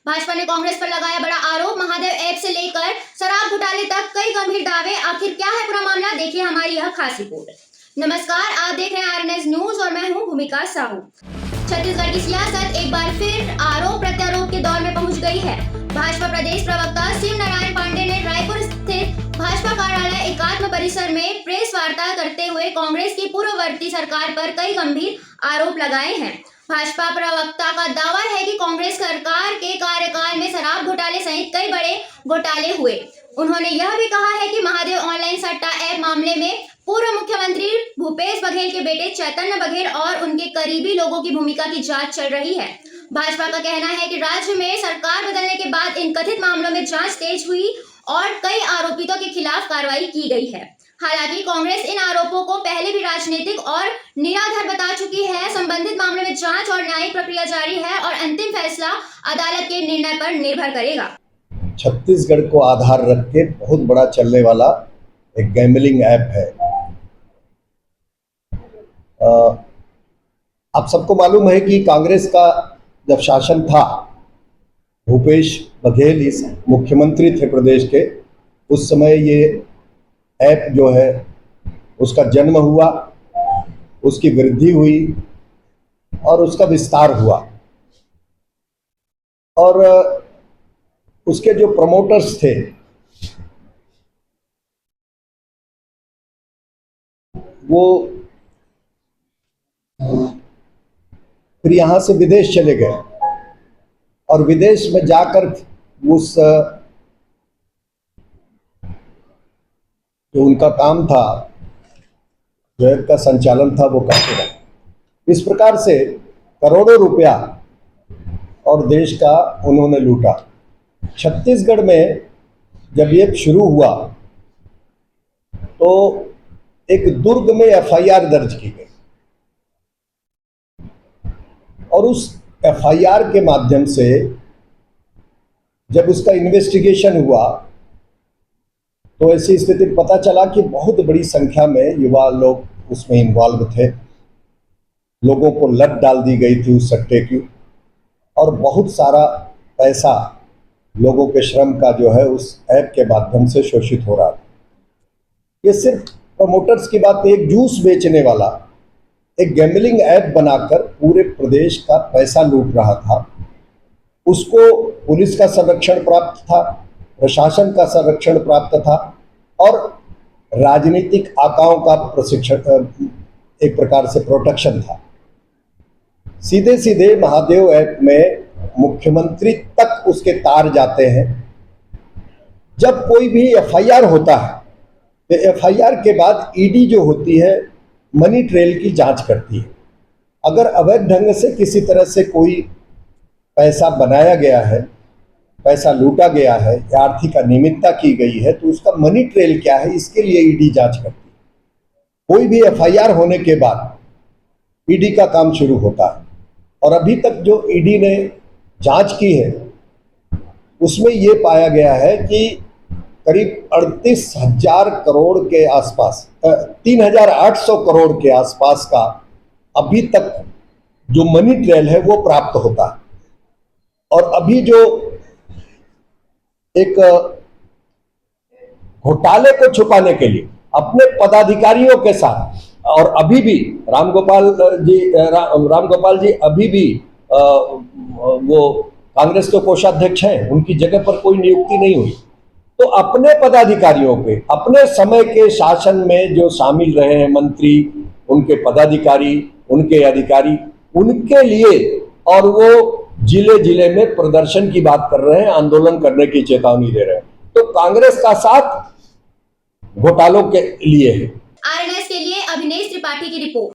भाजपा ने कांग्रेस पर लगाया बड़ा आरोप। महादेव ऐप से लेकर शराब घोटाले तक कई गंभीर दावे। आखिर क्या है पूरा मामला, देखिए हमारी यह खास रिपोर्ट। नमस्कार, आप देख रहे हैं आरएनएस न्यूज और मैं हूं भूमिका साहू। छत्तीसगढ़ की सियासत एक बार फिर आरोप प्रत्यारोप के दौर में पहुंच गई है। भाजपा प्रदेश प्रवक्ता शिव नारायण पांडे ने रायपुर स्थित भाजपा कार्यालय एकात्म परिसर में प्रेस वार्ता करते हुए कांग्रेस की पूर्ववर्ती सरकार पर कई गंभीर आरोप लगाए हैं। भाजपा प्रवक्ता का दावा है कि कांग्रेस सरकार के कार्यकाल में शराब घोटाले सहित कई बड़े घोटाले हुए। उन्होंने यह भी कहा है कि महादेव ऑनलाइन सट्टा ऐप मामले में पूर्व मुख्यमंत्री भूपेश बघेल के बेटे चैतन्य बघेल और उनके करीबी लोगों की भूमिका की जांच चल रही है। भाजपा का कहना है कि राज्य में सरकार बदलने के बाद इन कथित मामलों में जांच तेज हुई और कई आरोपितों के खिलाफ कार्रवाई की गई है। हालांकि कांग्रेस इन आरोपों को पहले भी राजनीतिक और निराधार बता चुकी है। संबंधित मामले में जांच और न्यायिक प्रक्रिया जारी है और अंतिम फैसला अदालत के निर्णय पर निर्भर करेगा। छत्तीसगढ़ को आधार रख के बहुत बड़ा चलने वाला एक गैम्बलिंग ऐप है। आप सबको मालूम है कि कांग्रेस का जब शासन था, भूपेश बघेल इस मुख्यमंत्री थे प्रदेश के, उस समय ये ऐप जो है उसका जन्म हुआ, उसकी वृद्धि हुई और उसका विस्तार हुआ। और उसके जो प्रमोटर्स थे वो फिर यहाँ से विदेश चले गए और विदेश में जाकर उस जो उनका काम था, जो ऐप का संचालन था, वो करते रहे। इस प्रकार से करोड़ों रुपया और देश का उन्होंने लूटा। छत्तीसगढ़ में जब ये शुरू हुआ तो एक दुर्ग में एफआईआर दर्ज की गई और उस एफआईआर के माध्यम से जब उसका इन्वेस्टिगेशन हुआ तो ऐसी स्थिति पता चला कि बहुत बड़ी संख्या में युवा लोग उसमें इन्वॉल्व थे। लोगों को लत डाल दी गई थी उस सट्टे की और बहुत सारा पैसा लोगों के श्रम का जो है उस ऐप के माध्यम से शोषित हो रहा था। ये सिर्फ प्रमोटर्स की बात, एक जूस बेचने वाला एक गैम्बलिंग ऐप बनाकर पूरे प्रदेश का पैसा लूट रहा था। उसको पुलिस का संरक्षण प्राप्त था, प्रशासन का संरक्षण प्राप्त था और राजनीतिक आकाओं का प्रशिक्षण, एक प्रकार से प्रोटेक्शन था। सीधे सीधे महादेव ऐप में मुख्यमंत्री तक उसके तार जाते हैं। जब कोई भी एफआईआर होता है तो एफआईआर के बाद ईडी जो होती है मनी ट्रेल की जांच करती है। अगर अवैध ढंग से किसी तरह से कोई पैसा बनाया गया है, पैसा लूटा गया है या आर्थिक अनियमितता की गई है तो उसका मनी ट्रेल क्या है, इसके लिए ईडी जांच करती है। कोई भी एफआईआर होने के बाद ईडी का काम शुरू होता है और अभी तक जो ईडी ने जांच की है उसमें ये पाया गया है कि करीब 38,000 करोड़ के आसपास, 3,800 करोड़ के आसपास का अभी तक जो मनी ट्रेल है वो प्राप्त होता है। और अभी जो एक घोटाले को छुपाने के लिए अपने पदाधिकारियों के साथ, और अभी भी रामगोपाल जी अभी भी वो कांग्रेस के कोषाध्यक्ष हैं, उनकी जगह पर कोई नियुक्ति नहीं हुई। तो अपने पदाधिकारियों पे, अपने समय के शासन में जो शामिल रहे हैं मंत्री, उनके पदाधिकारी, उनके अधिकारी, उनके लिए, और वो जिले जिले में प्रदर्शन की बात कर रहे हैं, आंदोलन करने की चेतावनी दे रहे हैं। तो कांग्रेस का साथ घोटालों के लिए है। आरएनएस के लिए अभिनेश त्रिपाठी की रिपोर्ट।